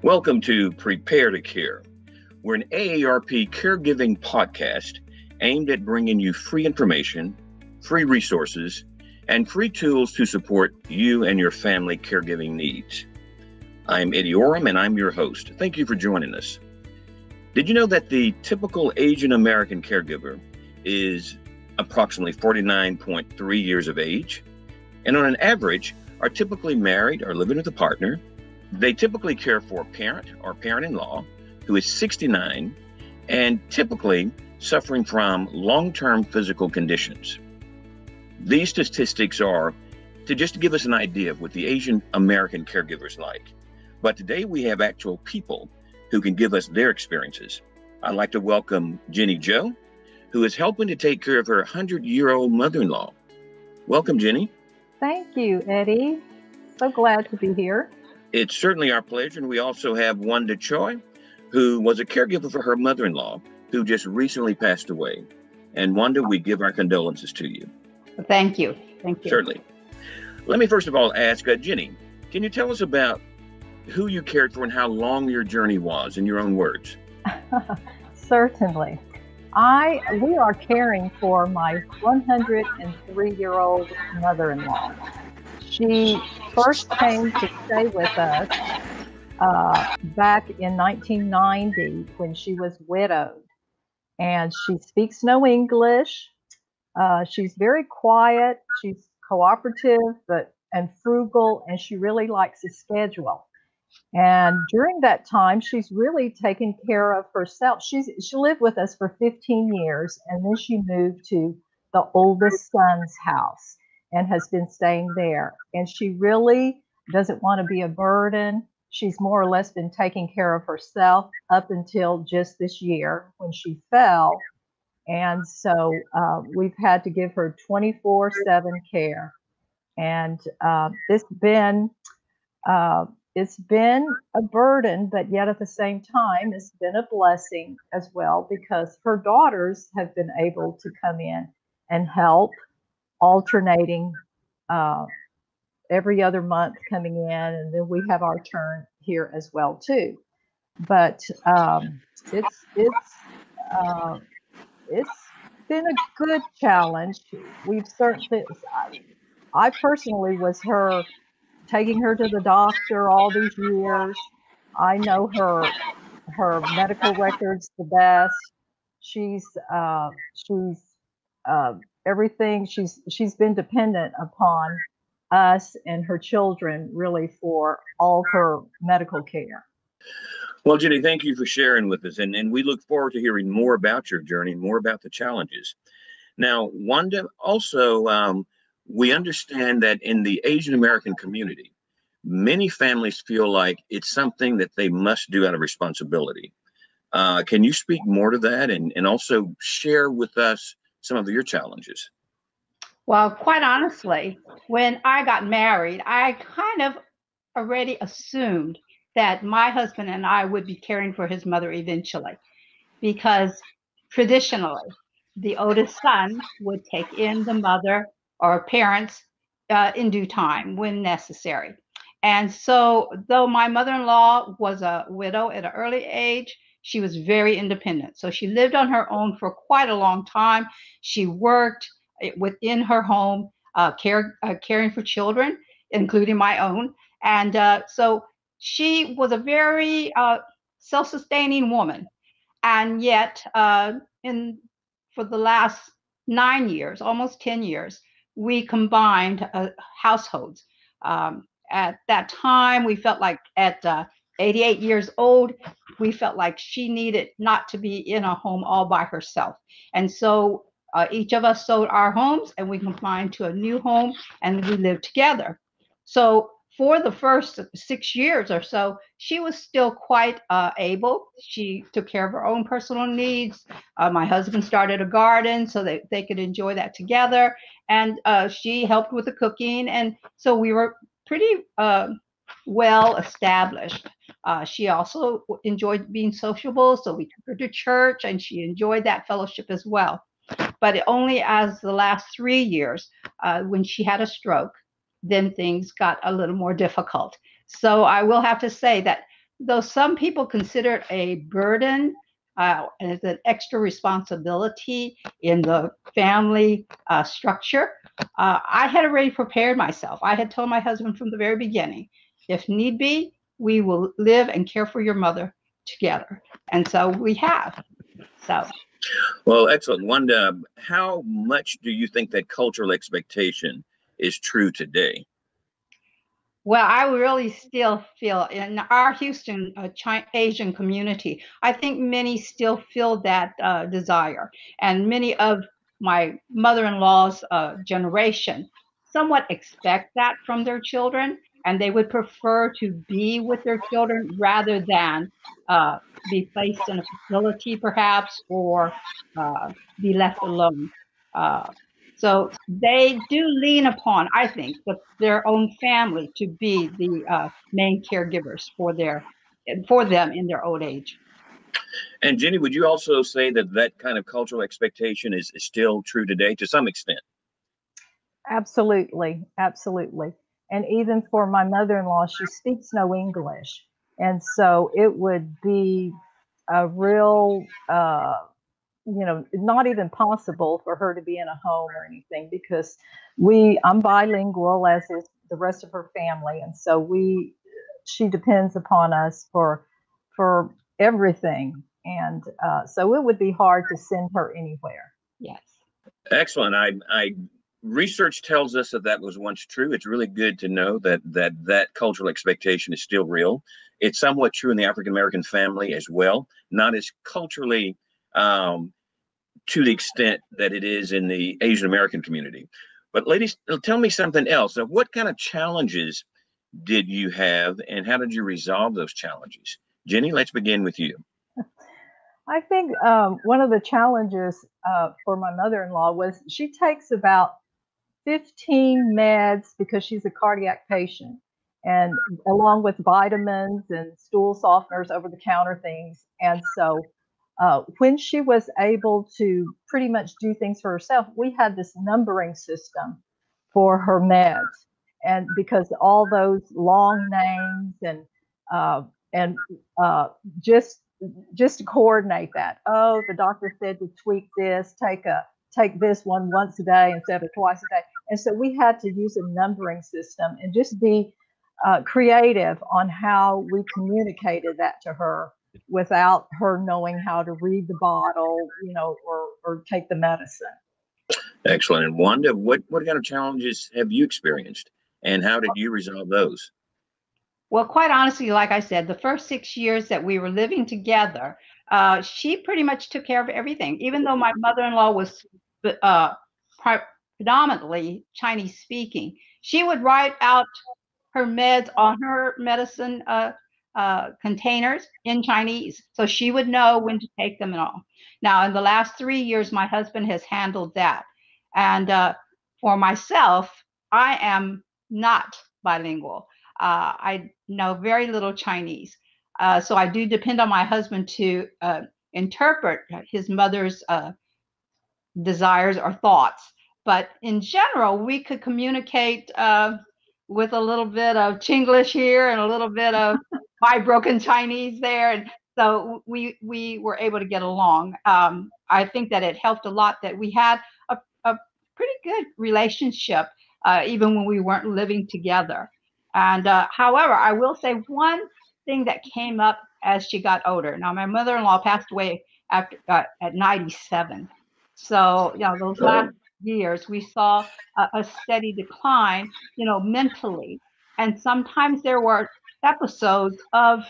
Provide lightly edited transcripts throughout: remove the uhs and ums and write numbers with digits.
Welcome to Prepare to Care. We're an AARP caregiving podcast aimed at bringing you free information, free resources, and free tools to support you and your family caregiving needs. I'm Eddie Oram, and I'm your host. Thank you for joining us. Did you know that the typical Asian American caregiver is approximately 49.3 years of age, and on an average are typically married or living with a partner? They typically care for a parent or parent-in-law who is 69 and typically suffering from long-term physical conditions. These statistics are to just give us an idea of what the Asian American caregivers like. But today we have actual people who can give us their experiences. I'd like to welcome Jenny Jo, who is helping to take care of her 100-year-old mother-in-law. Welcome, Jenny. Thank you, Eddie. So glad to be here. It's certainly our pleasure. And we also have Wanda Choi, who was a caregiver for her mother-in-law, who just recently passed away. And Wanda, we give our condolences to you. Thank you. Thank you. Certainly. Let me first of all ask, Jenny, can you tell us about who you cared for and how long your journey was in your own words? Certainly. We are caring for my 103-year-old mother-in-law. She first came to stay with us back in 1990 when she was widowed. And she speaks no English. She's very quiet. She's cooperative and frugal, and she really likes a schedule. And during that time, she's really taken care of herself. She lived with us for 15 years, and then she moved to the oldest son's house and has been staying there. And she really doesn't want to be a burden. She's more or less been taking care of herself up until just this year when she fell. And so we've had to give her 24/7 care. And it's been a burden, but yet at the same time, it's been a blessing as well, because her daughters have been able to come in and help, alternating every other month coming in, and then we have our turn here as well too. But it's been a good challenge. We've certainly, I personally was taking her to the doctor all these years. I know her medical records the best. She's everything. She's been dependent upon us and her children really for all her medical care. Well, Jenny, thank you for sharing with us. And we look forward to hearing more about your journey, more about the challenges. Now, Wanda, also, we understand that in the Asian American community, many families feel like it's something that they must do out of responsibility. Can you speak more to that and also share with us some of your challenges? Well, quite honestly, when I got married, I kind of already assumed that my husband and I would be caring for his mother eventually, because traditionally, the oldest son would take in the mother or parents in due time when necessary. And so, though my mother-in-law was a widow at an early age, she was very independent. So she lived on her own for quite a long time. She worked within her home, caring for children, including my own. And so she was a very self-sustaining woman. And yet, for the last 9 years, almost 10 years, we combined households. At that time, we felt like at 88 years old, we felt like she needed not to be in a home all by herself. And so each of us sold our homes and we combined to a new home and we lived together. So for the first 6 years or so, she was still quite able. She took care of her own personal needs. My husband started a garden so that they could enjoy that together. And she helped with the cooking. And so we were pretty well established. She also enjoyed being sociable, so we took her to church and she enjoyed that fellowship as well. But only as the last 3 years, when she had a stroke, then things got a little more difficult. So I will have to say that though some people consider it a burden, and it's an extra responsibility in the family structure, I had already prepared myself. I had told my husband from the very beginning, if need be, we will live and care for your mother together. And so we have. So. Well, excellent. Wanda, how much do you think that cultural expectation is true today? Well, I really still feel in our Houston Asian community, I think many still feel that desire. And many of my mother-in-law's generation somewhat expect that from their children, and they would prefer to be with their children rather than uh, be placed in a facility, perhaps, or be left alone. Uh, so they do lean upon, I think, their own family to be the main caregivers for them in their old age. And Jenny, would you also say that that kind of cultural expectation is still true today to some extent? Absolutely, absolutely. And even for my mother-in-law, she speaks no English. And so it would be a real, not even possible for her to be in a home or anything because I'm bilingual, as is the rest of her family. And so she depends upon us for everything. And so it would be hard to send her anywhere. Yes. Excellent. I research tells us that that was once true. It's really good to know that cultural expectation is still real. It's somewhat true in the African American family as well, not as culturally to the extent that it is in the Asian American community. But ladies, tell me something else. So what kind of challenges did you have, and how did you resolve those challenges? Jenny, let's begin with you. I think one of the challenges for my mother-in-law was she takes about 15 meds because she's a cardiac patient, and along with vitamins and stool softeners, over-the-counter things. And so when she was able to pretty much do things for herself, we had this numbering system for her meds, and because all those long names uh, and just to coordinate that. Oh, the doctor said to tweak this, take this one once a day instead of twice a day. And so we had to use a numbering system and just be creative on how we communicated that to her without her knowing how to read the bottle, or take the medicine. Excellent. And Wanda, what kind of challenges have you experienced, and how did you resolve those? Well, quite honestly, like I said, the first 6 years that we were living together, she pretty much took care of everything. Even though my mother-in-law was uh, predominantly Chinese speaking, she would write out her meds on her medicine containers in Chinese, so she would know when to take them and all. Now, in the last 3 years, my husband has handled that, and for myself, I am not bilingual. I know very little Chinese, so I do depend on my husband to interpret his mother's desires or thoughts. But in general, we could communicate with a little bit of Chinglish here and a little bit of my broken Chinese there, and so we were able to get along. I think that it helped a lot that we had a pretty good relationship, even when we weren't living together. And however, I will say one thing that came up as she got older. Now, my mother-in-law passed away after at 97. So, those last years, we saw a steady decline, mentally. And sometimes there were episodes of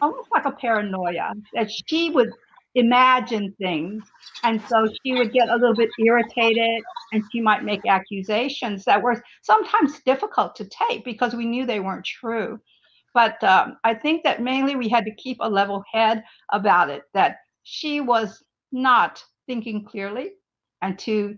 almost like a paranoia that she would imagine things. And so she would get a little bit irritated and she might make accusations that were sometimes difficult to take because we knew they weren't true. But I think that mainly we had to keep a level head about it, that she was not thinking clearly, and to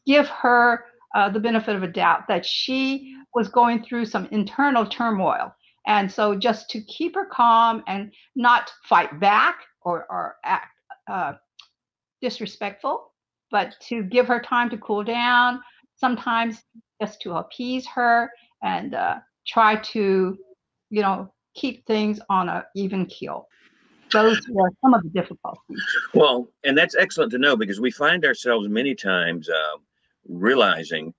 give her the benefit of a doubt that she was going through some internal turmoil. And so just to keep her calm and not fight back or act disrespectful, but to give her time to cool down, sometimes just to appease her and try to, keep things on an even keel. Those were some of the difficulties. Well, and that's excellent to know, because we find ourselves many times realizing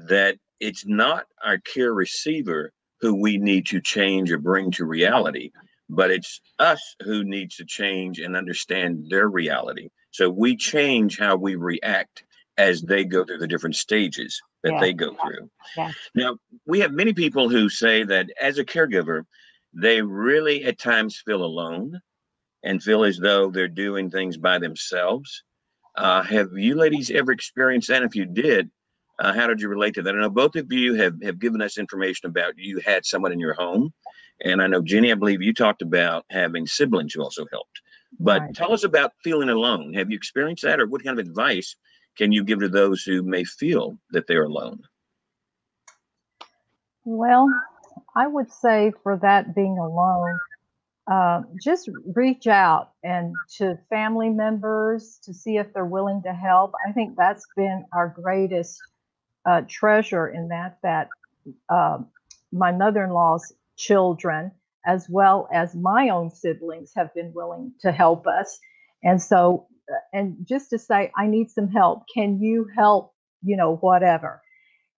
that it's not our care receiver who we need to change or bring to reality, but it's us who needs to change and understand their reality. So we change how we react as they go through the different stages that they go through. Yeah. Now, we have many people who say that as a caregiver, they really at times feel alone and feel as though they're doing things by themselves. Have you ladies ever experienced that? If you did, how did you relate to that? I know both of you have given us information about you had someone in your home. And I know, Jenny, I believe you talked about having siblings who also helped. But Right. tell us about feeling alone. Have you experienced that? Or what kind of advice can you give to those who may feel that they're alone? Well, I would say for that being alone, just reach out and to family members to see if they're willing to help. I think that's been our greatest treasure in that my mother-in-law's children, as well as my own siblings, have been willing to help us. And so, and just to say, I need some help. Can you help? Whatever.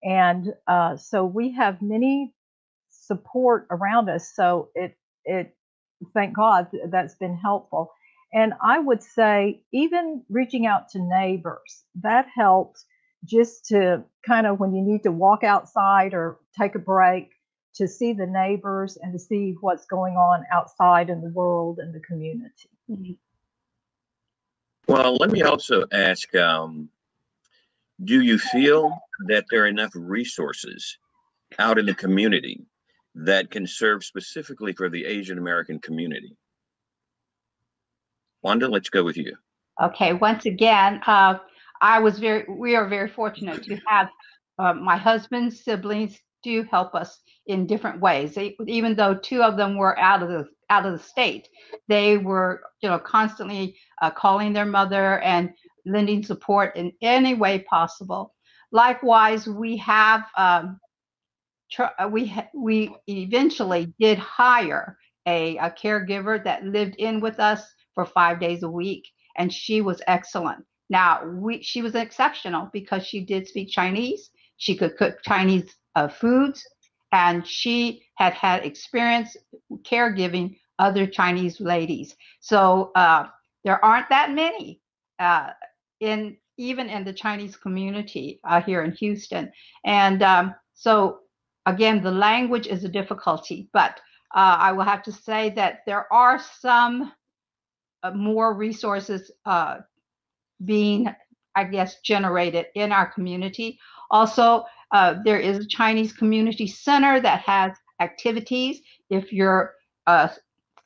And so we have many support around us. So it thank God that's been helpful. And I would say even reaching out to neighbors, that helps, just to kind of when you need to walk outside or take a break, to see the neighbors and to see what's going on outside in the world and the community. Mm-hmm. Well, let me also ask, do you feel that there are enough resources out in the community that can serve specifically for the Asian American community? Wanda, let's go with you. Okay, once again, we are very fortunate to have my husband's siblings do help us in different ways. Even though two of them were out of the state, they were constantly calling their mother and lending support in any way possible. Likewise, we eventually did hire a caregiver that lived in with us for 5 days a week, and she was excellent. Now, she was exceptional because she did speak Chinese. She could cook Chinese foods, and she had experience caregiving other Chinese ladies. So there aren't that many even in the Chinese community here in Houston. And so again, the language is a difficulty, but I will have to say that there are some more resources being, I guess, generated in our community. Also, there is a Chinese community center that has activities. If your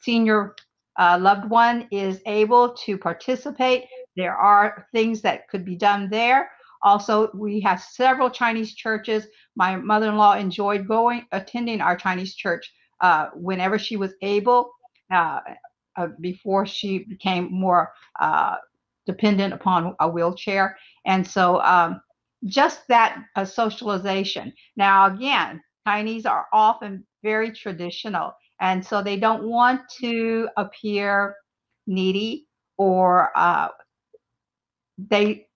senior loved one is able to participate, there are things that could be done there. Also, we have several Chinese churches. My mother-in-law enjoyed attending our Chinese church whenever she was able, before she became more dependent upon a wheelchair. And so just that socialization. Now, again, Chinese are often very traditional, and so they don't want to appear needy, or they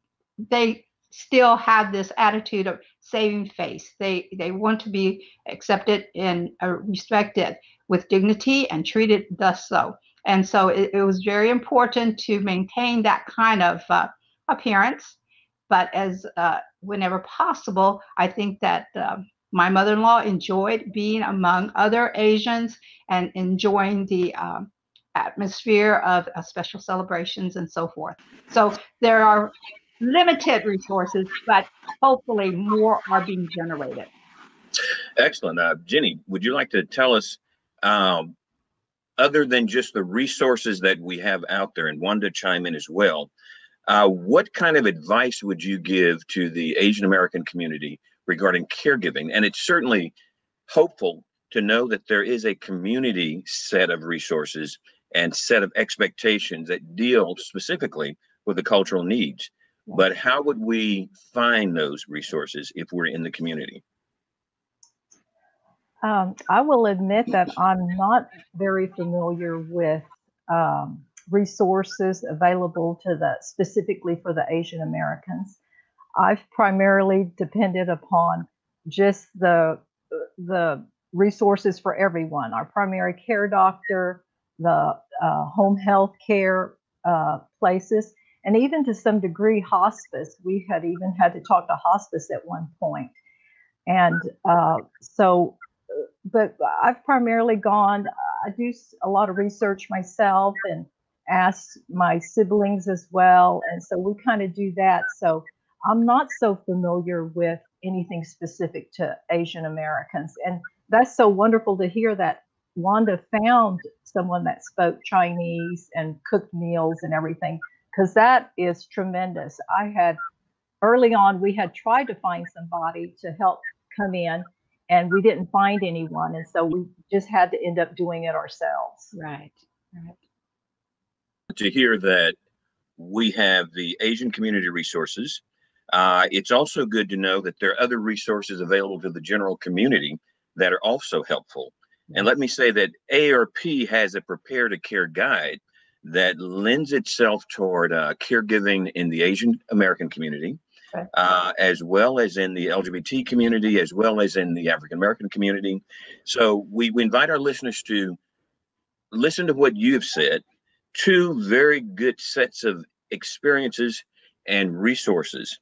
still have this attitude of saving face. They want to be accepted and respected with dignity and treated thus so. And so it was very important to maintain that kind of appearance. But as whenever possible, I think that my mother-in-law enjoyed being among other Asians and enjoying the atmosphere of special celebrations and so forth. So there are limited resources, but hopefully more are being generated. Excellent. Jenny, would you like to tell us, other than just the resources that we have out there, and Wanda chime in as well, what kind of advice would you give to the Asian American community regarding caregiving? And it's certainly hopeful to know that there is a community set of resources and set of expectations that deal specifically with the cultural needs. But how would we find those resources if we're in the community? I will admit that I'm not very familiar with resources available to specifically for the Asian Americans. I've primarily depended upon just the resources for everyone, our primary care doctor, the home health care places, and even to some degree hospice. We had even had to talk to hospice at one point. And but I've primarily gone, I do a lot of research myself and ask my siblings as well. And so we kind of do that. So I'm not so familiar with anything specific to Asian Americans. And that's so wonderful to hear that Wanda found someone that spoke Chinese and cooked meals and everything, because that is tremendous. Early on, we had tried to find somebody to help come in, and we didn't find anyone. And so we just had to end up doing it ourselves. Right. To hear that we have the Asian community resources. It's also good to know that there are other resources available to the general community that are also helpful. And let me say that AARP has a Prepare to Care guide that lends itself toward caregiving in the Asian American community, as well as in the LGBT community, as well as in the African American community. So we invite our listeners to listen to what you have said, two very good sets of experiences and resources.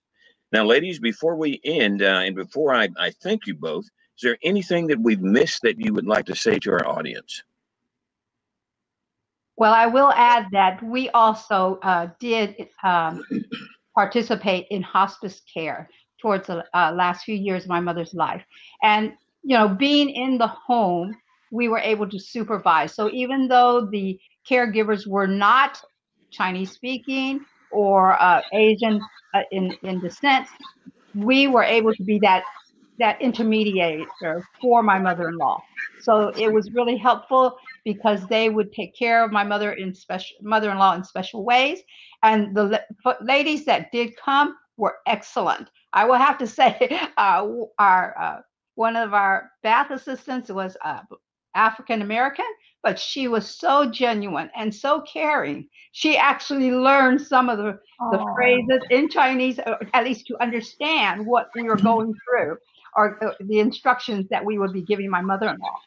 Now, ladies, before we end, and before I thank you both, is there anything that we've missed that you would like to say to our audience? Well, I will add that we also did participate in hospice care towards the last few years of my mother's life. And, being in the home, we were able to supervise. So even though the caregivers were not Chinese speaking or Asian in descent, we were able to be that intermediator for my mother-in-law. So it was really helpful because they would take care of my mother-in-law in special ways. And the ladies that did come were excellent. I will have to say, one of our bath assistants was African American, but she was so genuine and so caring. She actually learned some of the phrases in Chinese, at least to understand what we were going through, or the instructions that we would be giving my mother-in-law.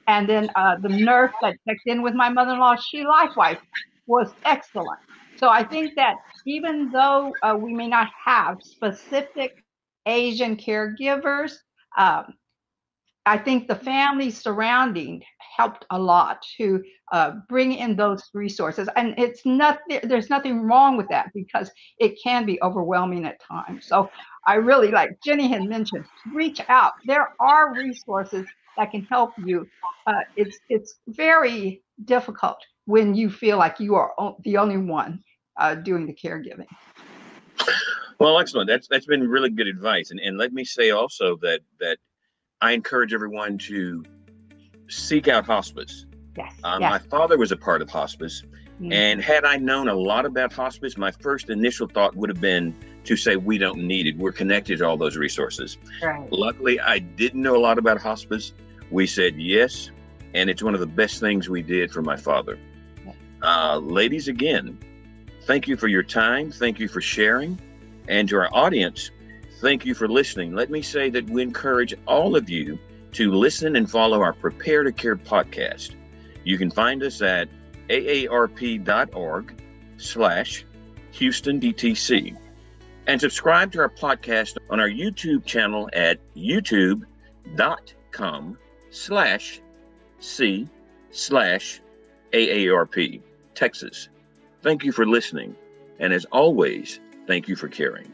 And then the nurse that checked in with my mother-in-law, she likewise was excellent. So I think that even though we may not have specific Asian caregivers, I think the family surrounding helped a lot to bring in those resources. And there's nothing wrong with that, because it can be overwhelming at times. So I really, like Jenny had mentioned, reach out. There are resources that can help you. It's very difficult when you feel like you are the only one doing the caregiving. Well, excellent. That's been really good advice. And let me say also that I encourage everyone to seek out hospice. Yes. My father was a part of hospice. Mm-hmm. And had I known a lot about hospice, my first initial thought would have been to say, we don't need it. We're connected to all those resources. Right. Luckily, I didn't know a lot about hospice. We said yes. And it's one of the best things we did for my father. Ladies, again, thank you for your time. Thank you for sharing. And to our audience, thank you for listening. Let me say that we encourage all of you to listen and follow our Prepare to Care podcast. You can find us at aarp.org/HoustonDTC and subscribe to our podcast on our YouTube channel at youtube.com/C/AARP, Texas. Thank you for listening. And as always, thank you for caring.